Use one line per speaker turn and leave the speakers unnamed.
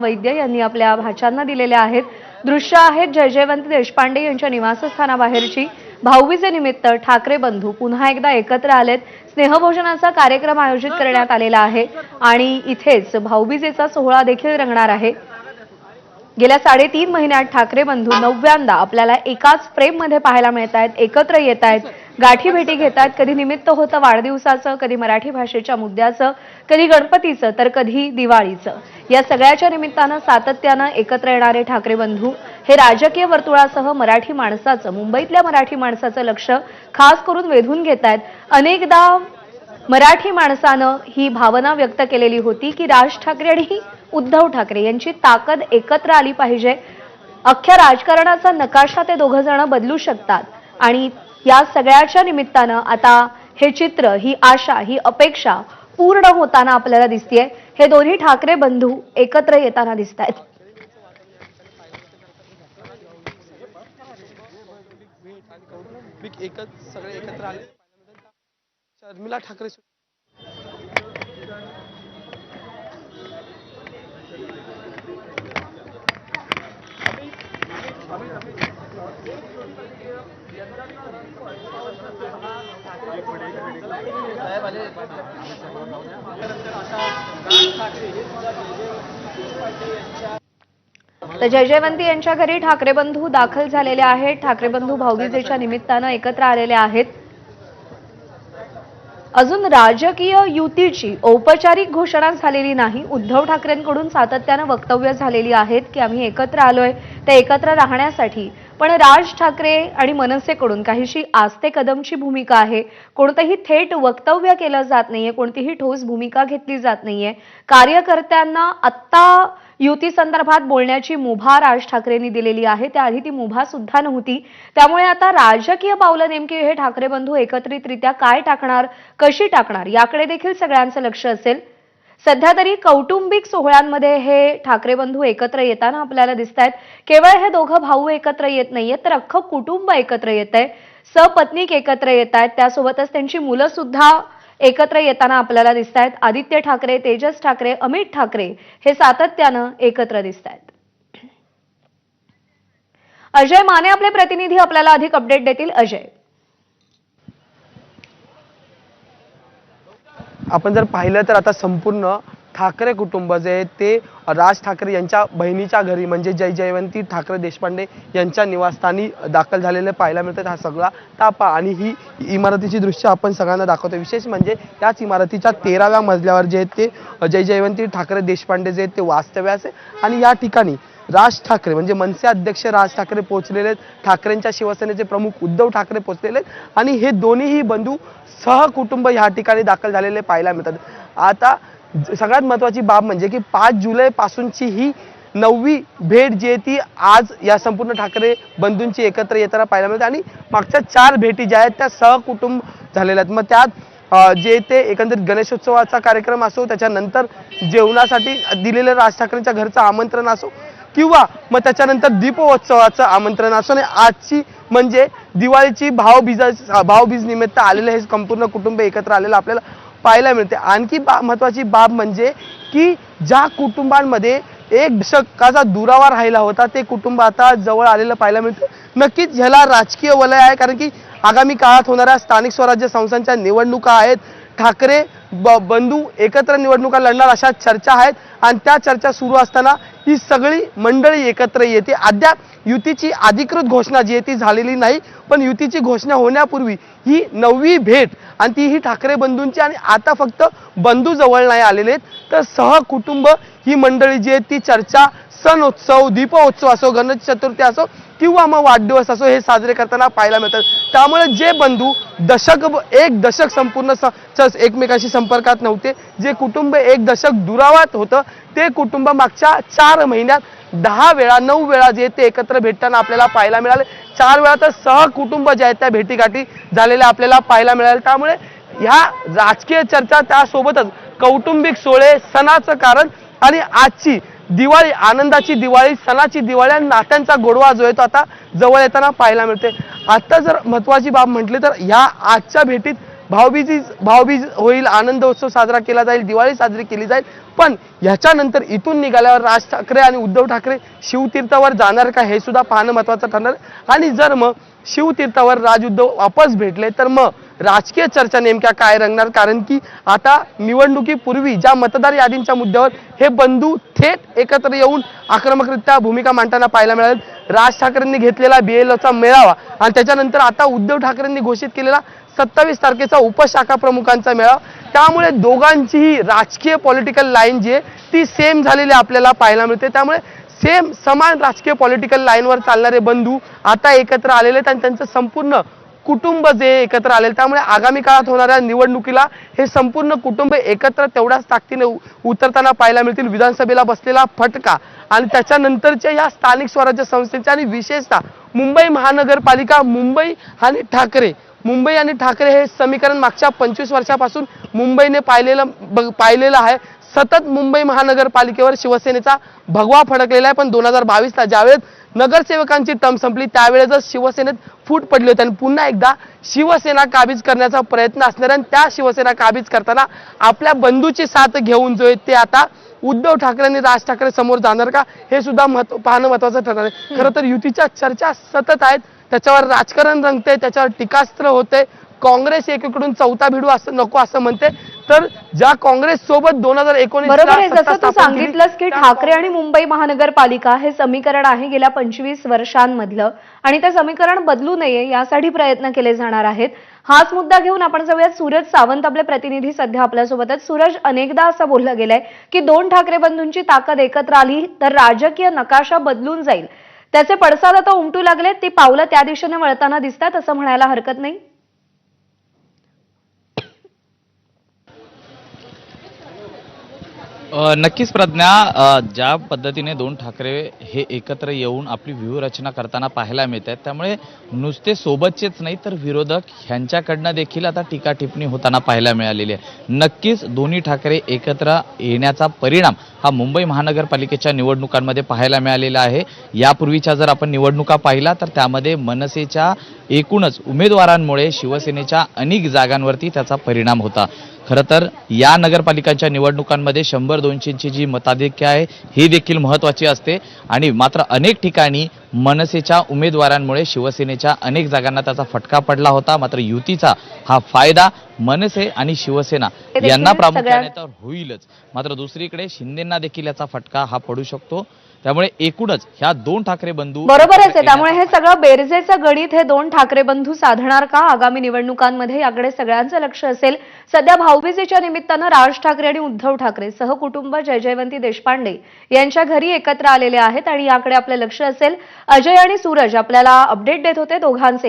वैद्य यांनी आपल्या भाच्यांना दिलेल्या आहेत। दृश्य आहेत जयजयवंती देशपांडे यांच्या निवासस्थानाबाहेरची। भाऊबीजेनिमित्त ठाकरे बंधू पुन्हा एकदा एकत्र आलेत। स्नेहभोजनाचा कार्यक्रम आयोजित करण्यात आलेला आहे आणि इथेच भाऊबीजेचा सोहळा देखील रंगणार आहे। गेल्या 3.5 महिन्यात ठाकरे बंधू नवव्यांदा आपल्याला एकाच फ्रेममध्ये पाहायला मिळतायत, एकत्र येतायत, गाठी भेटी घेतात। कधी निमित्त होतं वाढदिवसाचं, कधी मराठी भाषेच्या मुद्द्याचं, कधी गणपतीचं, तर कधी दिवाळीचं। या सगळ्याच्या निमित्तानं सातत्यानं एकत्र येणारे ठाकरे बंधू हे राजकीय वर्तुळासह मराठी माणसाचं, मुंबईतल्या मराठी माणसाचं लक्ष खास करून वेधून घेतायत। अनेकदा मराठी माणसानं ही भावना व्यक्त केलेली होती की राज ठाकरे आणि उद्धव ठाकरे यांची ताकद एकत्र आली पाहिजे। अख्ख्या राजकारणाचा नकाशा ते दोघं जण बदलू शकतात आणि या सगळ्याच्या निमित्तानं आता हे चित्र, ही आशा, ही अपेक्षा पूर्ण होताना आपल्याला दिसतेय। हे दोन्ही ठाकरे बंधू एकत्र येताना दिसतायत।
सगळे एकत्र आले। शर्मिला ठाकरे
तर जयजयवंती यांच्या घरी ठाकरे बंधू दाखल झालेले आहेत। ठाकरे बंधू भाऊबीजेच्या निमित्तानं एकत्र आलेले आहेत। अजून राजकीय युतीची औपचारिक घोषणा झालेली नाही। उद्धव ठाकरेंकडून सातत्यानं वक्तव्य झालेली आहेत की आम्ही एकत्र आलोय ते एकत्र राहण्यासाठी, पण राज ठाकरे आणि मनसेकडून काहीशी आस्ते कदमची भूमिका आहे। कोणतेही थेट वक्तव्य केलं जात नाहीये, कोणतीही ठोस भूमिका घेतली जात नाहीये। कार्यकर्त्यांना आत्ता युती संदर्भात बोलण्याची मुभा राज ठाकरेंनी दिलेली आहे, त्याआधी ती मुभा सुद्धा नव्हती। त्यामुळे आता राजकीय पावलं नेमकी हे ठाकरे बंधू एकत्रितरित्या काय टाकणार, कशी टाकणार याकडे देखील सगळ्यांचं लक्ष असेल। सध्या तरी कौटुंबिक सोहळ्यांमध्ये हे ठाकरे बंधू एकत्र येताना आपल्याला दिसतायत। केवळ हे दोघं भाऊ एकत्र येत नाहीयेत, तर अख्खं कुटुंब एकत्र येतंय, सपत्नीक एकत्र येतायत, त्यासोबतच त्यांची मुलं सुद्धा एकत्र येताना आपल्याला दिसतायत। आदित्य ठाकरे, तेजस ठाकरे, अमित ठाकरे हे सातत्यानं एकत्र दिसतायत। अजय माने आपले प्रतिनिधी आपल्याला अधिक अपडेट देतील। अजय,
आपण जर पाहिलं तर आता संपूर्ण ठाकरे कुटुंब जे ते राज ठाकरे यांच्या बहिणीच्या घरी म्हणजे जयजयवंती ठाकरे देशपांडे यांच्या निवासस्थानी दाखल झालेले पाहायला मिळतात। हा सगळा तापा आणि ही इमारतीची दृश्य आपण सगळ्यांना दाखवतो। विशेष म्हणजे याच इमारतीच्या 13व्या मजल्यावर जे ते जयजयवंती ठाकरे देशपांडे जे ते वास्तव्यास आहे आणि या ठिकाणी राज ठाकरे म्हणजे मनसे अध्यक्ष राज ठाकरे पोहोचलेले, ठाकरेंच्या शिवसेनेचे प्रमुख उद्धव ठाकरे पोहोचलेले आणि हे दोन्हीही बंधू सहकुटुंब या ठिकाणी दाखल झालेले पाहायला मिळतात। आता सगळ्यात महत्त्वाची बाब म्हणजे की 5 जुलै पासूनची ही 9वी भेट जी आहे ती आज या संपूर्ण ठाकरे बंधूंची एकत्र येताना पाहायला मिळते आणि मागच्या 4 भेटी ज्या आहेत त्या सहकुटुंब झालेल्या आहेत। मग त्यात जे ते एकंदरीत गणेशोत्सवाचा कार्यक्रम असो, त्याच्यानंतर जेवणासाठी दिलेलं राज ठाकरेंच्या घरचं आमंत्रण असो किंवा मग त्याच्यानंतर दीपोत्सवाचं आमंत्रण असो आणि आजची म्हणजे दिवाळीची भाऊबीज निमित्त आलेले हे संपूर्ण कुटुंब एकत्र आलेलं आपल्याला पाहायला मिळते। आणखी महत्त्वाची बाब म्हणजे की ज्या कुटुंबांमध्ये एक दशकाचा दुरावा राहिला होता ते कुटुंब आता जवळ आलेलं पाहायला मिळतं। नक्कीच ह्याला राजकीय वलय आहे, कारण की आगामी काळात होणाऱ्या स्थानिक स्वराज्य संस्थांच्या निवडणुका आहेत। ठाकरे बंधू एकत्र निवडणुका लढणार अशा चर्चा आहेत आणि त्या चर्चा सुरू असताना ही सगळी मंडळी एकत्र येते। अद्याप युतीची अधिकृत घोषणा जी आहे ती झालेली नाही, पण युतीची घोषणा होण्यापूर्वी ही 9वी भेट आणि ती ही ठाकरे बंधूंची आणि आता फक्त बंधू जवळ नाही आलेले तर सहकुटुंब ही मंडळी जी आहे ती चर्चा सण उत्सव, दीपोत्सव असो, गणेश चतुर्थी असो किंवा मग वाढदिवस असो हे साजरे करताना पाहायला मिळतात। त्यामुळे जे बंधू एक दशक संपूर्ण एकमेकांशी संपर्कात नव्हते, जे कुटुंब एक दशक दुरावात होतं, ते कुटुंब मागच्या 4 महिन्यात 9 वेळा जे ते एकत्र भेटताना आपल्याला पाहायला मिळाले। 4 वेळा तर सहकुटुंब जे आहेत त्या भेटीगाठी झालेल्या आपल्याला पाहायला मिळाले। त्यामुळे ह्या राजकीय चर्चा त्यासोबतच कौटुंबिक सोहळे, सणाचं कारण आणि आजची दिवाळी, आनंदाची दिवाळी, सणाची दिवाळी आणि नात्यांचा गोडवा जो आहे तो आता जवळ येताना पाहायला मिळते। आता जर महत्त्वाची बाब म्हटली तर या आजच्या भेटीत भाऊबीज होईल, आनंद उत्सव साजरा केला जाईल, दिवाळी साजरी केली जाईल. पण ह्याच्यानंतर इथून निघाल्यावर राज ठाकरे आणि उद्धव ठाकरे शिवतीर्थावर जाणार का हे सुद्धा पाहणं महत्त्वाचं ठरणार. आणि जर मग शिवतीर्थावर राज उद्धव वापस भेटले तर मग राजकीय चर्चा नेमक्या काय रंगणार. कारण की आता निवडणुकीपूर्वी ज्या मतदार यादींच्या मुद्द्यावर हे बंधू थेट एकत्र येऊन आक्रमकरित्या भूमिका मांडताना पाहायला मिळाल. राज ठाकरेंनी घेतलेला BLOचा मेळावा आणि त्याच्यानंतर आता उद्धव ठाकरेंनी घोषित केलेला 27 तारखेचा उपशाखा प्रमुखांचा मेळावा, त्यामुळे दोघांचीही राजकीय पॉलिटिकल लाईन जी आहे ती सेम झालेली आपल्याला पाहायला मिळते. त्यामुळे सेम समान राजकीय पॉलिटिकल लाईनवर चालणारे बंधू आता एकत्र आलेले आहेत आणि त्यांचं संपूर्ण कुटुंब जे एकत्र आलेले. त्यामुळे आगामी काळात होणाऱ्या निवडणुकीला हे संपूर्ण कुटुंब एकत्र तेवढ्याच ताकदीने उतरताना पाहायला मिळतील. विधानसभेला बसलेला फटका आणि त्याच्यानंतरच्या या स्थानिक स्वराज्य संस्थेच्या आणि विशेषतः मुंबई महानगरपालिका, मुंबई आणि ठाकरे हे समीकरण मागच्या 25 वर्षापासून मुंबईने पाहिलेलं आहे. सतत मुंबई महानगरपालिकेवर शिवसेनेचा भगवा फडकलेला आहे. पण 2022ला ज्यावेळेस नगरसेवकांची टर्म संपली त्यावेळेसच शिवसेनेत फूट पडली होती आणि पुन्हा एकदा शिवसेना काबीज करण्याचा प्रयत्न असणार आणि त्या शिवसेना काबीज करताना आपल्या बंधूची साथ घेऊन जो आहे ते आता उद्धव ठाकरे आणि राज ठाकरे समोर जाणार का हे सुद्धा पाहणं महत्त्वाचं ठरणार आहे. खरं तर युतीच्या चर्चा सतत आहेत, त्याच्यावर राजकारण रंगते, त्याच्यावर टीकास्त्र होते. काँग्रेस एकीकडून चौथा भिडू असं नको असं म्हणते, तर ज्या काँग्रेस सोबत 2019
बरोबर आहे. जसं तू सांगितलंस की ठाकरे आणि मुंबई महानगरपालिका हे समीकरण आहे गेल्या 25 वर्षांमधलं आणि ते समीकरण बदलू नये यासाठी प्रयत्न केले जाणार आहेत. हाच मुद्दा घेऊन आपण जाऊयात. सूरज सावंत आपले प्रतिनिधी सध्या आपल्यासोबतच. सूरज, अनेकदा असं बोललं गेलंय की दोन ठाकरे बंधूंची ताकद एकत्र आली तर राजकीय नकाशा बदलून जाईल. त्याचे पडसाद आता उमटू लागले, ती पावलं त्या दिशेने वळताना दिसतात असं म्हणायला हरकत नाही.
नक्कीच प्रज्ञा, ज्या पद्धतीने दोन ठाकरे हे एकत्र येऊन आपली व्यूहरचना करताना पाहायला मिळत आहेत, त्यामुळे नुसते सोबतचेच नाही तर विरोधक ह्यांच्याकडनं देखील आता टीका टिप्पणी होताना पाहायला मिळालेली आहे. नक्कीच दोन्ही ठाकरे एकत्र येण्याचा परिणाम हा मुंबई महानगरपालिकेच्या निवडणुकांमध्ये पाहायला मिळालेला आहे. यापूर्वीच्या जर आपण निवडणुका पाहिला तर त्यामध्ये मनसेच्या एकूणच उमेदवारांमुळे शिवसेनेच्या अनेक जागांवरती त्याचा परिणाम होता. खरं तर या नगरपालिकांच्या निवडणुकांमध्ये 100-200ची जी मताधिक्य आहे ही देखील महत्त्वाची असते आणि मात्र अनेक ठिकाणी मनसेच्या उमेदवारांमुळे शिवसेनेच्या अनेक जागांना त्याचा फटका पडला होता. मात्र युतीचा हा फायदा मनसे आणि शिवसेना यांना प्रामुख्याने तर होईलच, मात्र दुसरीकडे शिंदेंना देखील याचा फटका हा पडू शकतो. त्यामुळे एकूणच ह्या दोन ठाकरे बंधू
बरोबरच आहे. त्यामुळे हे सगळं बेरजेचं गणित हे दोन ठाकरे बंधू साधणार का आगामी निवडणुकांमध्ये याकडे सगळ्यांचं लक्ष असेल. सध्या भाऊबीजेच्या निमित्तानं राज ठाकरे आणि उद्धव ठाकरे सहकुटुंब जयजयवंती देशपांडे यांच्या घरी एकत्र आलेले आहेत आणि याकडे आपलं लक्ष असेल. अजय आणि सूरज आपल्याला अपडेट देत होते दोघांचेही.